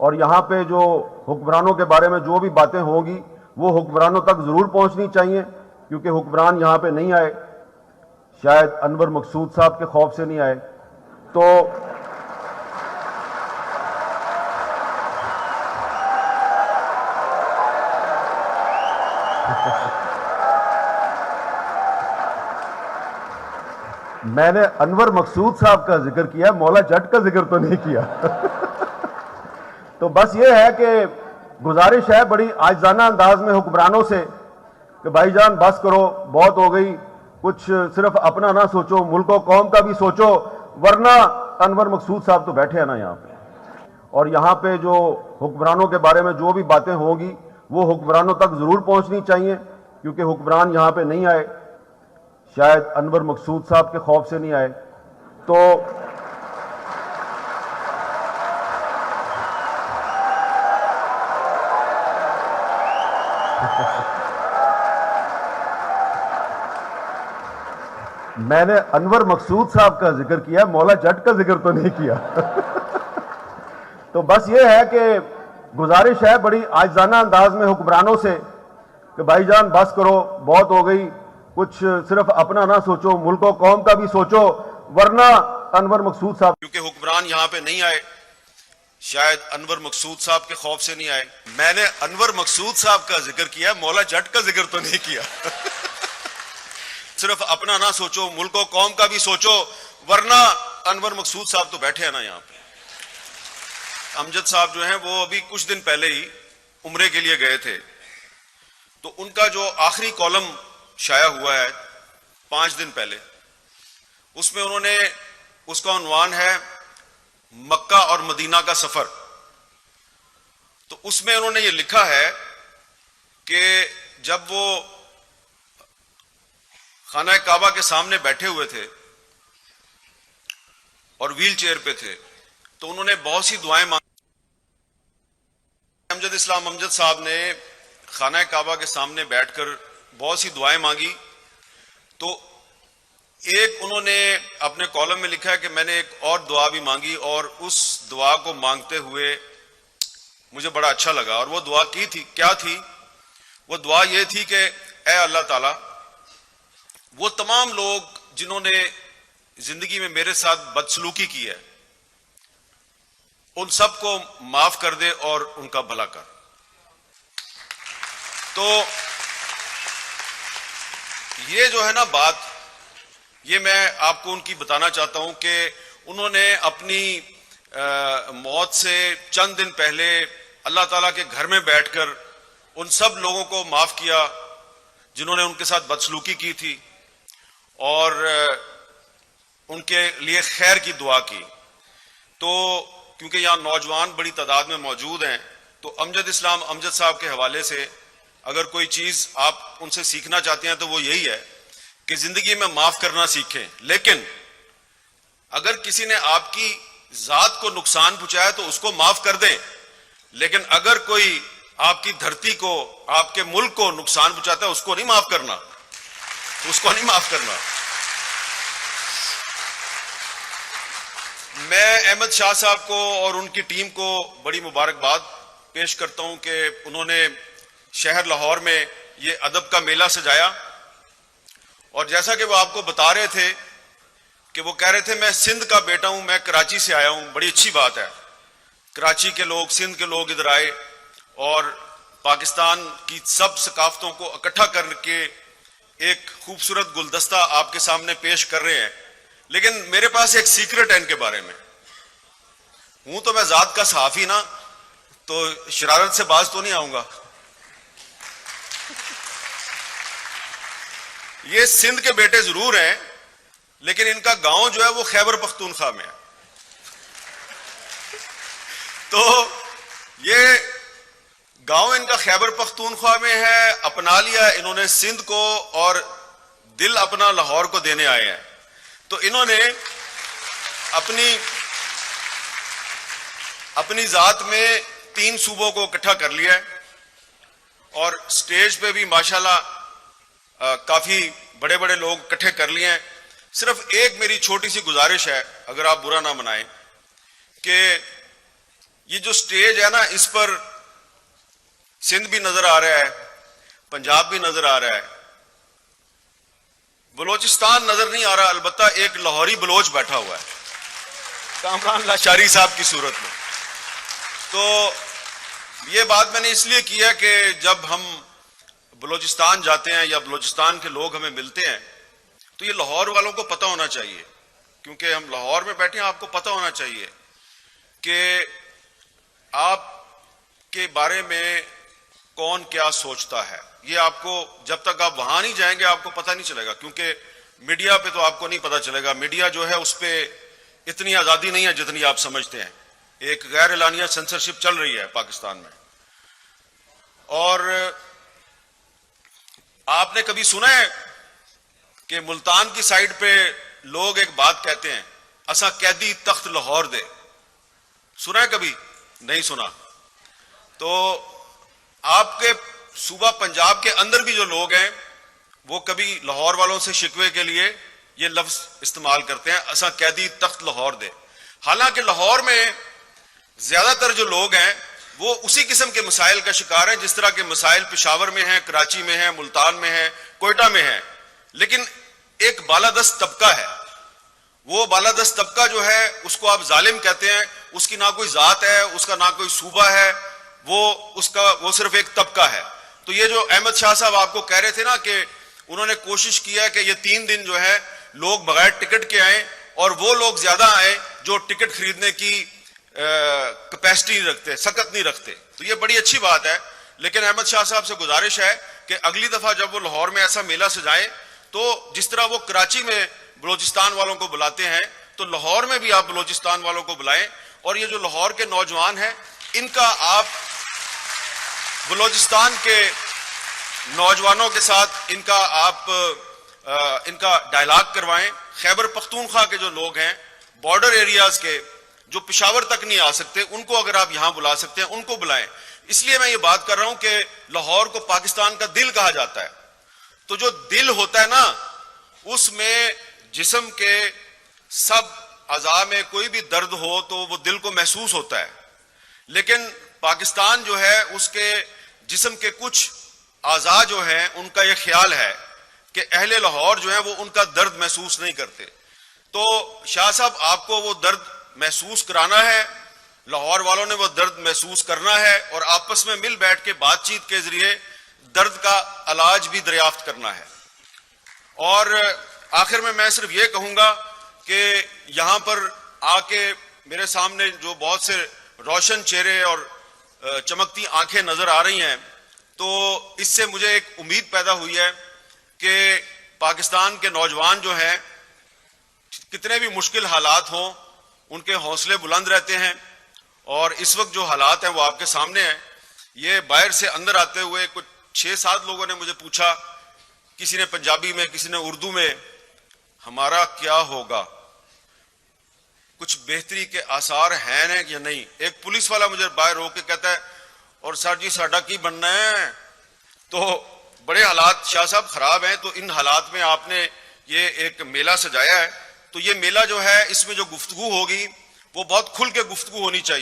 और यहाँ पे जो हुक्मरानों के बारे में जो भी बातें होंगी वो हुक्मरानों तक ज़रूर पहुँचनी चाहिए, क्योंकि हुक्मरान यहाँ पे नहीं आए, शायद अनवर मकसूद साहब के खौफ से नहीं आए। तो मैंने अनवर मकसूद साहब का जिक्र किया, मौला जट का जिक्र तो नहीं किया। तो बस ये है कि गुजारिश है बड़ी आजिज़ाना अंदाज में हुक्मरानों से कि भाईजान बस करो, बहुत हो गई, कुछ सिर्फ अपना ना सोचो, मुल्क और कौम का भी सोचो, वरना अनवर मकसूद साहब तो बैठे हैं ना यहाँ पे। और यहाँ पे जो हुक्मरानों के बारे में जो भी बातें होंगी वो हुक्मरानों तक ज़रूर पहुँचनी चाहिए, क्योंकि हुक्मरान यहाँ पे नहीं आए, शायद अनवर मकसूद साहब के खौफ से नहीं आए। तो मैंने अनवर मकसूद साहब का जिक्र किया, मौला जट का जिक्र तो नहीं किया। तो बस ये है कि गुजारिश है बड़ी आजिज़ाना अंदाज में हुक्मरानों से कि भाईजान बस करो, बहुत हो गई, कुछ सिर्फ अपना ना सोचो, मुल्क और कौम का भी सोचो, वरना अनवर मकसूद साहब, क्योंकि हुक्मरान यहाँ पे नहीं आए, शायद अनवर मकसूद साहब के खौफ से नहीं आए। मैंने अनवर मकसूद साहब का जिक्र किया, मौला जट का जिक्र तो नहीं किया। सिर्फ अपना ना सोचो, मुल्क और कौम का भी सोचो, वरना अनवर मकसूद साहब तो बैठे हैं ना यहाँ पे। अमजद साहब जो हैं वो अभी कुछ दिन पहले ही उम्रे के लिए गए थे, तो उनका जो आखिरी कॉलम शाया हुआ है 5 दिन पहले, उसमें उन्होंने, उसका उन्वान है मक्का और मदीना का सफर। तो उसमें उन्होंने ये लिखा है कि जब वो खाना काबा के सामने बैठे हुए थे और व्हील चेयर पे थे, तो उन्होंने बहुत सी दुआएं मांगी। अमजद इस्लाम अमजद साहब ने खाना काबा के सामने बैठकर बहुत सी दुआएं मांगी। तो एक उन्होंने अपने कॉलम में लिखा है कि मैंने एक और दुआ भी मांगी, और उस दुआ को मांगते हुए मुझे बड़ा अच्छा लगा। और वो दुआ की थी, क्या थी वो दुआ? ये थी कि ऐ अल्लाह ताला, वो तमाम लोग जिन्होंने जिंदगी में मेरे साथ बदसलूकी की है, उन सबको माफ कर दे और उनका भला कर। तो ये जो है ना बात, ये मैं आपको उनकी बताना चाहता हूं कि उन्होंने अपनी मौत से चंद दिन पहले अल्लाह ताला के घर में बैठकर उन सब लोगों को माफ किया जिन्होंने उनके साथ बदसलूकी की थी, और उनके लिए खैर की दुआ की। तो क्योंकि यहाँ नौजवान बड़ी तादाद में मौजूद हैं, तो अमजद इस्लाम अमजद साहब के हवाले से अगर कोई चीज आप उनसे सीखना चाहते हैं तो वो यही है कि जिंदगी में माफ करना सीखें। लेकिन अगर किसी ने आपकी जात को नुकसान पहुंचाया तो उसको माफ कर दें, लेकिन अगर कोई आपकी धरती को, आपके मुल्क को नुकसान पहुंचाता है, उसको नहीं माफ करना, उसको नहीं माफ करना। मैं अहमद शाह साहब को और उनकी टीम को बड़ी मुबारकबाद पेश करता हूं कि उन्होंने शहर लाहौर में ये अदब का मेला सजाया। और जैसा कि वो आपको बता रहे थे कि वो कह रहे थे मैं सिंध का बेटा हूं, मैं कराची से आया हूं। बड़ी अच्छी बात है, कराची के लोग, सिंध के लोग इधर आए और पाकिस्तान की सब सकाफतों को इकट्ठा करके एक खूबसूरत गुलदस्ता आपके सामने पेश कर रहे हैं। लेकिन मेरे पास एक सीक्रेट है इनके बारे में। हूं तो मैं जात का सहाफी ना, तो शरारत से बाज तो नहीं आऊंगा। ये सिंध के बेटे जरूर हैं, लेकिन इनका गांव जो है वो खैबर पख्तूनख्वा में है। तो ये गांव इनका खैबर पख्तूनख्वा में है, अपना लिया इन्होंने सिंध को और दिल अपना लाहौर को देने आए हैं। तो इन्होंने अपनी जात में 3 सूबों को इकट्ठा कर लिया है, और स्टेज पे भी माशाल्लाह काफी बड़े बड़े लोग इकट्ठे कर लिए हैं। सिर्फ एक मेरी छोटी सी गुजारिश है, अगर आप बुरा ना मनाएं, कि ये जो स्टेज है ना, इस पर सिंध भी नजर आ रहा है, पंजाब भी नजर आ रहा है, बलोचिस्तान नजर नहीं आ रहा। अलबत्ता एक लाहौरी बलोच बैठा हुआ है कामरान लाचारी साहब की सूरत में। तो ये बात मैंने इसलिए की है कि जब हम बलोचिस्तान जाते हैं या बलोचिस्तान के लोग हमें मिलते हैं तो ये लाहौर वालों को पता होना चाहिए, क्योंकि हम लाहौर में बैठे हैं, आपको पता होना चाहिए कि आपके बारे में कौन क्या सोचता है। ये आपको जब तक आप वहां नहीं जाएंगे आपको पता नहीं चलेगा, क्योंकि मीडिया पे तो आपको नहीं पता चलेगा। मीडिया जो है उस पर इतनी आजादी नहीं है जितनी आप समझते हैं। एक गैर एलानिया सेंसरशिप चल रही है पाकिस्तान में। और आपने कभी सुना है कि मुल्तान की साइड पे लोग एक बात कहते हैं, असा कैदी तख्त लाहौर दे? सुना है कभी? नहीं सुना। तो आपके सूबा पंजाब के अंदर भी जो लोग हैं वो कभी लाहौर वालों से शिकवे के लिए ये लफ्ज इस्तेमाल करते हैं, असा कैदी तख्त लाहौर दे। हालांकि लाहौर में ज्यादातर जो लोग हैं वो उसी किस्म के मसाइल का शिकार हैं जिस तरह के मसाइल पेशावर में हैं, कराची में हैं, मुल्तान में हैं, कोयटा में हैं। लेकिन एक बालादस्त तबका है, वो बालादस्त तबका जो है उसको आप जालिम कहते हैं। उसकी ना कोई जात है, उसका ना कोई सूबा है, वो सिर्फ एक तबका है। तो ये जो अहमद शाह साहब आपको कह रहे थे ना कि उन्होंने कोशिश किया कि ये 3 दिन जो है लोग बगैर टिकट के आए और वो लोग ज्यादा आए जो टिकट खरीदने की कैपेसिटी नहीं रखते, सकत नहीं रखते। तो ये बड़ी अच्छी बात है। लेकिन अहमद शाह साहब से गुजारिश है कि अगली दफा जब वो लाहौर में ऐसा मेला सजाए तो जिस तरह वो कराची में बलोचिस्तान वालों को बुलाते हैं तो लाहौर में भी आप बलोचिस्तान वालों को बुलाएं। और ये जो लाहौर के नौजवान हैं इनका आप बलोचिस्तान के नौजवानों के साथ इनका डायलॉग करवाएं। खैबर पख्तूनख्वा के जो लोग हैं बॉर्डर एरियाज के, जो पेशावर तक नहीं आ सकते, उनको अगर आप यहां बुला सकते हैं उनको बुलाएं। इसलिए मैं ये बात कर रहा हूं कि लाहौर को पाकिस्तान का दिल कहा जाता है। तो जो दिल होता है ना, उसमें जिस्म के सब अज़ा में कोई भी दर्द हो तो वो दिल को महसूस होता है। लेकिन पाकिस्तान जो है उसके जिस्म के कुछ अज़ा जो है उनका यह ख्याल है कि अहले लाहौर जो है वो उनका दर्द महसूस नहीं करते। तो शाह साहब आपको वो दर्द महसूस कराना है, लाहौर वालों ने वो दर्द महसूस करना है और आपस में मिल बैठ के बातचीत के जरिए दर्द का इलाज भी दरियाफ्त करना है। और आखिर में मैं सिर्फ ये कहूंगा कि यहां पर आके मेरे सामने जो बहुत से रोशन चेहरे और चमकती आंखें नजर आ रही हैं, तो इससे मुझे एक उम्मीद पैदा हुई है कि पाकिस्तान के नौजवान जो हैं कितने भी मुश्किल हालात हों उनके हौसले बुलंद रहते हैं। और इस वक्त जो हालात हैं वो आपके सामने हैं। ये बाहर से अंदर आते हुए कुछ 6-7 लोगों ने मुझे पूछा, किसी ने पंजाबी में, किसी ने उर्दू में, हमारा क्या होगा, कुछ बेहतरी के आसार हैं या नहीं। एक पुलिस वाला मुझे बाहर रोक के कहता है, और सर जी साडा की बनना है। तो बड़े हालात शाह साहब खराब हैं। तो इन हालात में आपने ये एक मेला सजाया है, तो ये मेला जो है इसमें जो गुफ्तगू होगी वो बहुत खुल के गुफ्तगू होनी चाहिए।